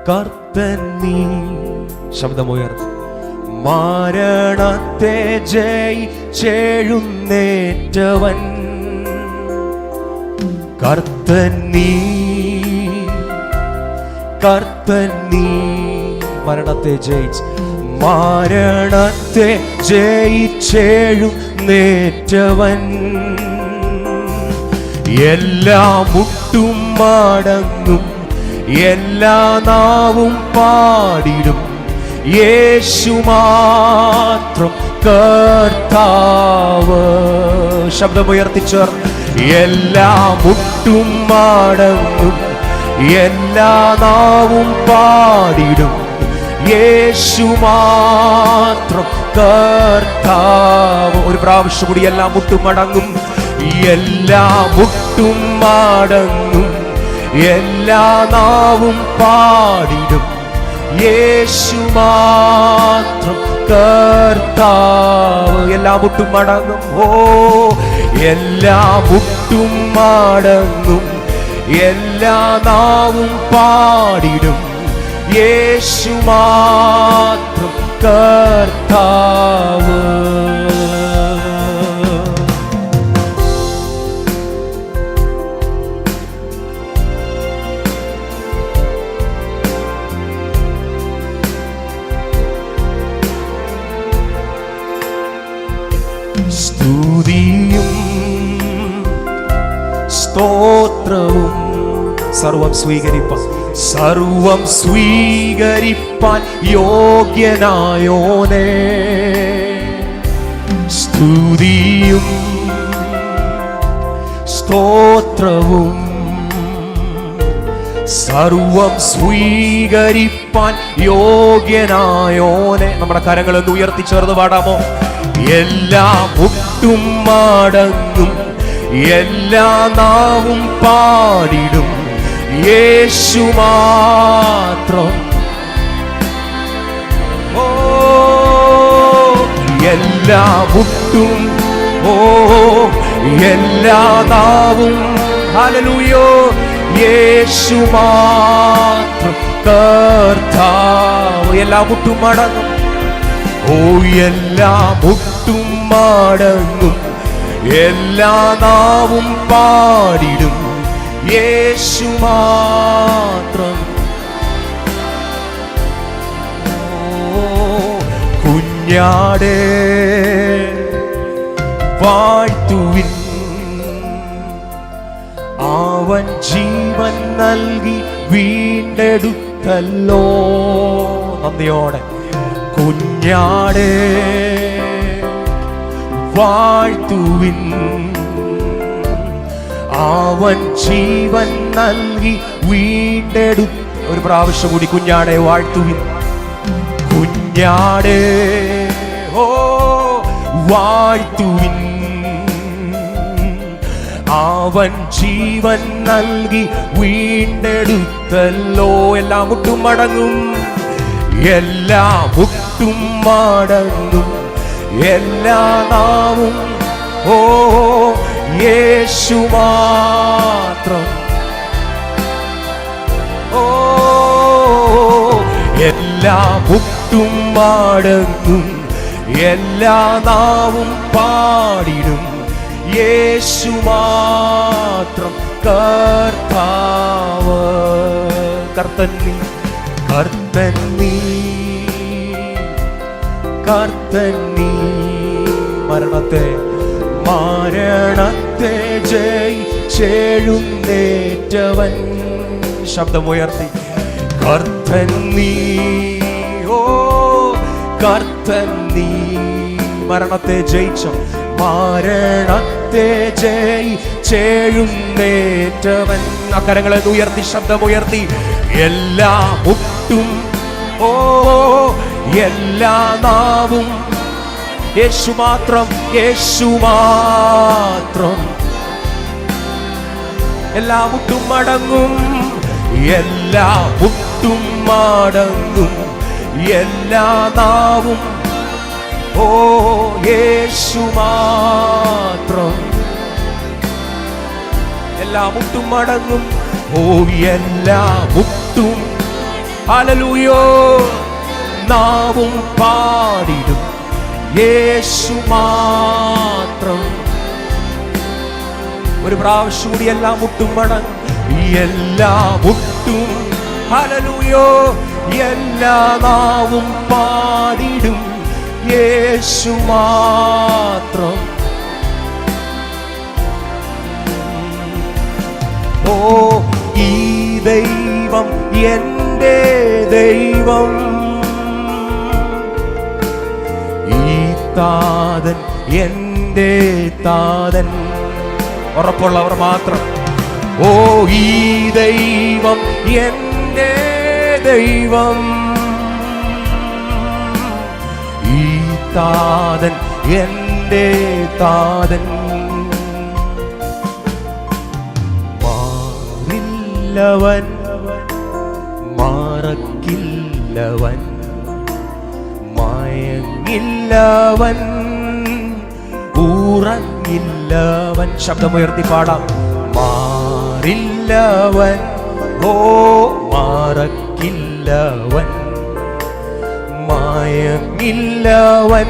കർത്തൻ നീ ശബ്ദമുയർത്തി മരണത്തെ ജയിച്ചെഴുന്നേറ്റവൻ കർത്തൻ നീ മരണത്തെ ജയിച്ചെഴുന്നേറ്റവൻ എല്ലാ മുട്ടും മടങ്ങും എല്ലാ നാവും പാടിടും യേശു മാത്രം കർത്താവ്. ശബ്ദമുയർത്തിച്ചേർന്ന് എല്ലാ മുട്ടും മടങ്ങും എല്ലാ നാവും പാടിടും യേശു മാത്രം കർത്താവ്. ഒരു പ്രാവശ്യം കൂടി എല്ലാ മുട്ടും മടങ്ങും എല്ലാ മുട്ടും മടങ്ങും എല്ലാ നാവും പാടിടും യേശു മാത്രം കർത്താവ്. എല്ലാ മുട്ടും മടങ്ങും എല്ലാ മുട്ടും മടങ്ങും എല്ലാ നാവും പാടിടും യേശു മാത്രം കർത്താവ്. സ്തുതിയും സ്തോത്രവും സർവം സ്വീകരിപ്പാൻ യോഗ്യനായോനേ. സ്തുതിയും സ്തോത്രവും സർവം സ്വീകരിപ്പാൻ യോഗ്യനായോനെ. നമ്മുടെ കരങ്ങളൊന്ന് ഉയർത്തിച്ചേർന്ന് പാടാമോ? എല്ലാ മുട്ടും മടങ്ങും എല്ലാ നാവും പാടിടും യേശു മാത്രം. എല്ലാ മുട്ടും എല്ലാ നാവും ഹല്ലേലൂയ യേശു മാത്രം കർത്താവ്. എല്ലാ മുട്ടും മടങ്ങും എല്ലാ മുട്ടും മടങ്ങും എല്ലാ നാവും പാടിടും യേശു മാത്രം. കുഞ്ഞാടേ വാഴ്ത്തുവിൻ, അവൻ ജീവൻ നൽകി വീണ്ടെടുത്തല്ലോ. നന്ദിയോടെ കുഞ്ഞാടേ വാഴ്ത്തുവിൻ, അവൻ ജീവൻ നൽകി വീണ്ടെടുത്തു. ഒരു പ്രാവശ്യം കൂടി കുഞ്ഞാടേ വാഴ്ത്തുവിൻ. കുഞ്ഞാടേ വാഴ്ത്തുവിൻ, അവൻ ജീവൻ നൽകി വീണ്ടെടുത്തല്ലോ. എല്ലാ മുട്ടും മടങ്ങും എല്ലാ മുട്ടും മടങ്ങും എല്ലാ നാവും യേശു മാത്രം. എല്ലാ മുട്ടും മടങ്ങും എല്ലാ നാവും പാടിടും യേശു മാത്രം കർത്താവ്. കർത്തൻ നീ മരണത്തെ ജയിച്ചെഴുന്നേറ്റവൻ. ശബ്ദമുയർത്തി കർത്തൻ നീ മരണത്തെ ജയിച്ച ജയിച്ചെഴുന്നേറ്റവൻ. അക്കരങ്ങളെ ഉയർത്തി ശബ്ദമുയർത്തി എല്ലാ മുട്ടും എല്ലാ നാവും യേശു മാത്രം എല്ലാ മുട്ടും മടങ്ങും എല്ലാ മുട്ടും മടങ്ങും എല്ലാ നാവും യേശു മാത്രം. എല്ലാ മുട്ടും മടങ്ങും ഓ എല്ലാ മുട്ടും ഹല്ലേലൂയോ നാവും പാടിടും യേശു മാത്രം. ഒരു പ്രാവശ്യം കൂടി എല്ലാ മുട്ടും മടങ്ങും, എല്ലാ മുട്ടും ഹല്ലേലൂയോ എല്ലാ നാവും പാടിടും യേശു മാത്രം. ഓ ഈ ദൈവം എൻ്റെ ദൈവം, ഈ താതൻ എൻ്റെ താതൻ. ഉറപ്പുള്ളവർ മാത്രം. ഓ ഈ ദൈവം എൻ്റെ ദൈവം, ഈ താതൻ എൻ്റെ താതൻ. മാറില്ലവൻ മറക്കില്ലവൻ മയങ്ങില്ലവൻ ഉറങ്ങില്ലവൻ. ശബ്ദമുയർത്തി പാടാം. മാറില്ലവൻ ഓ മറക്കില്ലവൻ മയങ്ങില്ലവൻ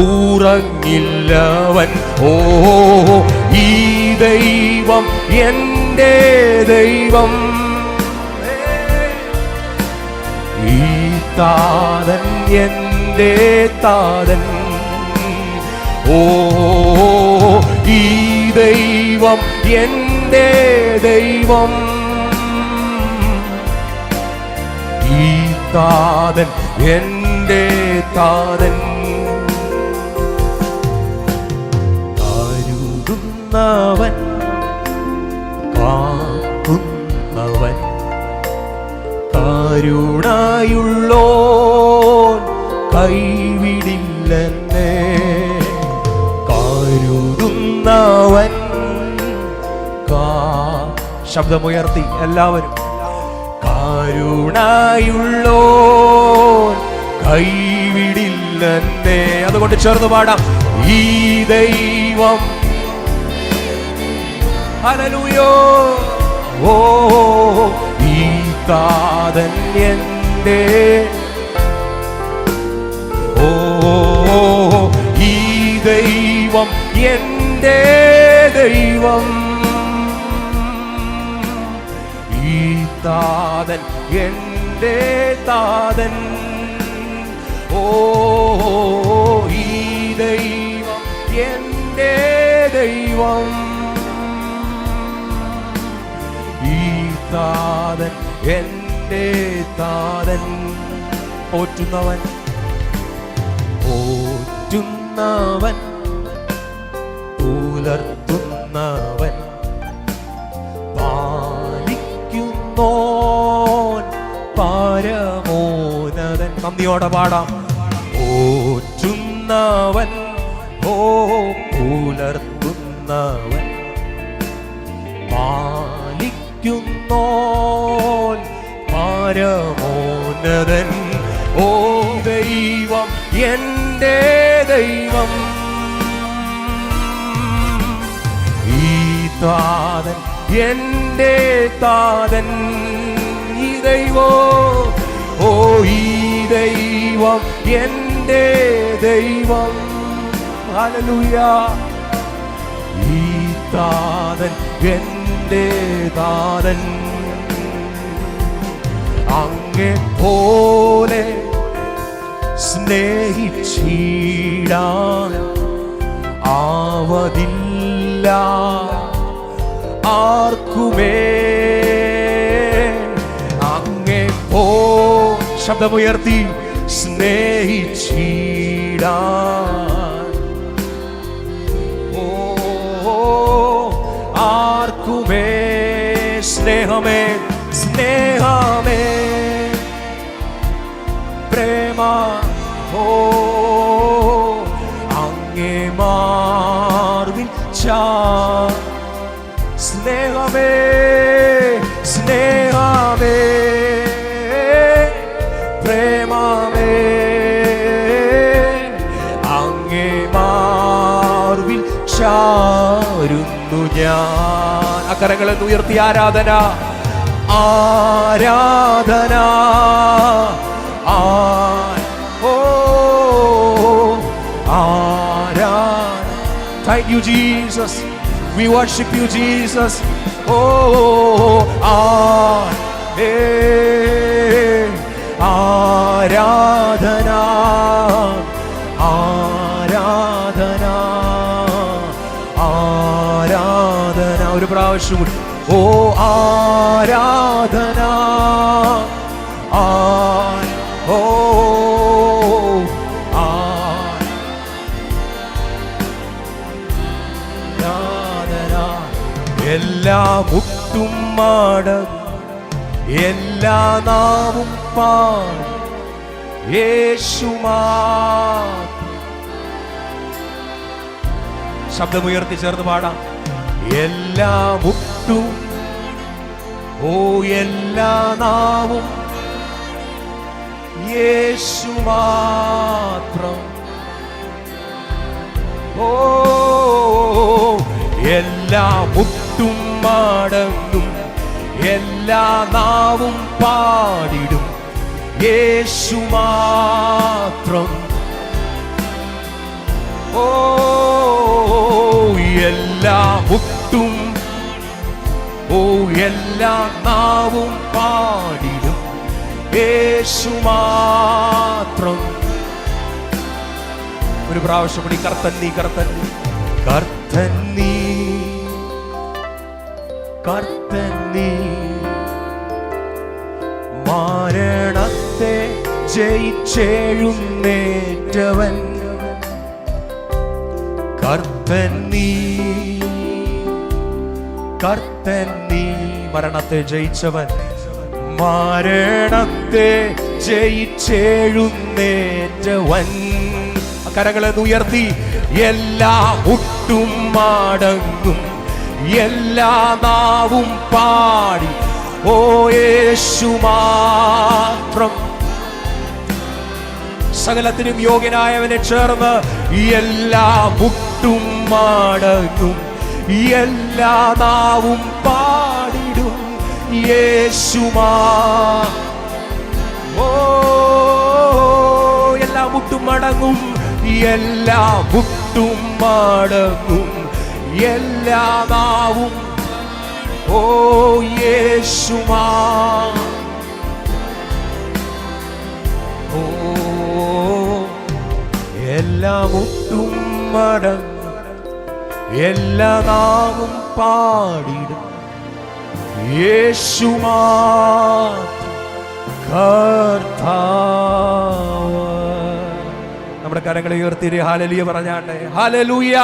ഉറങ്ങില്ലവൻ. ഓ ഈ ദൈവം എൻ്റെ ദൈവം, ഈ താതൻ എൻ്റെ താതൻ. ഓ ഈ ദൈവം എൻ്റെ ദൈവം, ഈ താതൻ എൻ്റെ താതൻ. കരുതുന്നവൻ കാക്കുന്നവൻ കരുണയുള്ളോൻ കൈവിടില്ലെന്നേ. കരുതുന്നവൻ ശബ്ദമുയർത്തി എല്ലാവരും. കരുണയുള്ളോൻ കൈവിടില്ലെന്നേ. അതുകൊണ്ട് ചേർന്ന് പാടാം. ഈ ദൈവം ഹല്ലേലൂയ ഓ ഈ താതൻ എൻ്റെ ഓ ഈ ദൈവം എൻ്റെ ദൈവം, ഈ താതൻ എൻ്റെ താതൻ. ഓ ഈ ദൈവം എൻ്റെ ദൈവം, ഈ താതൻ എൻ്റെ താതൻ. പോറ്റുന്നവൻ പോറ്റുന്നവൻ പുലർത്തുന്നവൻ പാലിക്കുന്നോൻ പരമോന്നതൻ. നന്ദിയോടെ പാടാം. പോറ്റുന്നവൻ ഓ പുലർത്തുന്നവൻ പാലിക്കുന്നോൻ പരമോന്നതൻ. ഓ ദൈവം എൻ്റെ ദൈവം, ഈ താതൻ എൻ്റെ താതൻ. ഈ ദൈവോ ഓ ഈ ദൈവം എൻ്റെ ദൈവം. ഹല്ലേലൂയ ഈ താതൻ എൻ്റെ താതൻ. അങ്ങേ പോലെ സ്നേഹിച്ചിടാൻ ആവതില്ല ആർക്കുമേ. അങ്ങേ പോ ശബ്ദമുയർത്തി സ്നേഹിച്ചിടാൻ ഓ ആർക്കുമേ. സ്നേഹമേ സ്നേഹമേ പ്രേമ ഓ അങ്ങേ മാർവിൽ സ്നേഹമേ സ്നേഹമേ പ്രേമമേ അങ്ങേ മാർവിൽ ചാരുന്നു ഞാൻ. അക്കരങ്ങളെന്ന് ഉയർത്തി ആരാധന, ആരാധന, ആരാധന. Thank you, Jesus. We worship you, Jesus. ആരാധന, ആരാധന, ആരാധന. ഒരു പ്രാവശ്യം കൂടി. ആരാധന, ആരാധന. എല്ലാ മുട്ടും മടങ്ങും, എല്ലാ നാവും പാടും യേശുമാ. ശബ്ദമുയർത്തി ചേർന്ന് പാടാം. എല്ലാ മുട്ടും, എല്ലാ നാവും യേശു മാത്രം. എല്ലാ മുട്ടും മടങ്ങും, എല്ലാ നാവും പാടിടും യേശു മാത്രം. എല്ലാ മുട്ടും, എല്ലാ നാവും പാടിടും യേശു മാത്രം. ഒരു പ്രാവശ്യം കൂടി. കർത്തൻ നീ, കർത്തൻ നീ, കർത്തൻ നീ, കർത്തൻ നീ, മരണത്തെ ജയിച്ചെഴുന്നേറ്റവൻ. കർത്തൻ നീ, കർത്തൻ നീ, മരണത്തെ ജയിച്ചവൻ, മരണത്തെ ജയിച്ചെഴുന്നേറ്റവൻ. കരങ്ങളെ ഉയർത്തി. എല്ലാ മുട്ടും മടങ്ങും, എല്ലാ നാവും പാടി യേശു മാത്രം. സകലത്തിനും യോഗ്യനായവനെ ചേർന്ന് എല്ലാ മുട്ടും മടങ്ങും, എല്ലാ നാവും പാടിടും യേശു. എല്ലാ മുട്ടും മടങ്ങും, എല്ലാ മുട്ടും മടങ്ങും, എല്ലാ നാവും യേശു. എല്ലാ മുട്ടും മടങ്ങും, എല്ലാ നാവും പാടിടും യേശു കർത്താവ്. നമ്മുടെ കരങ്ങളെ ഉയർത്തി ഹല്ലേലൂയ പറഞ്ഞാട്ടെ. ഹല്ലേലൂയ.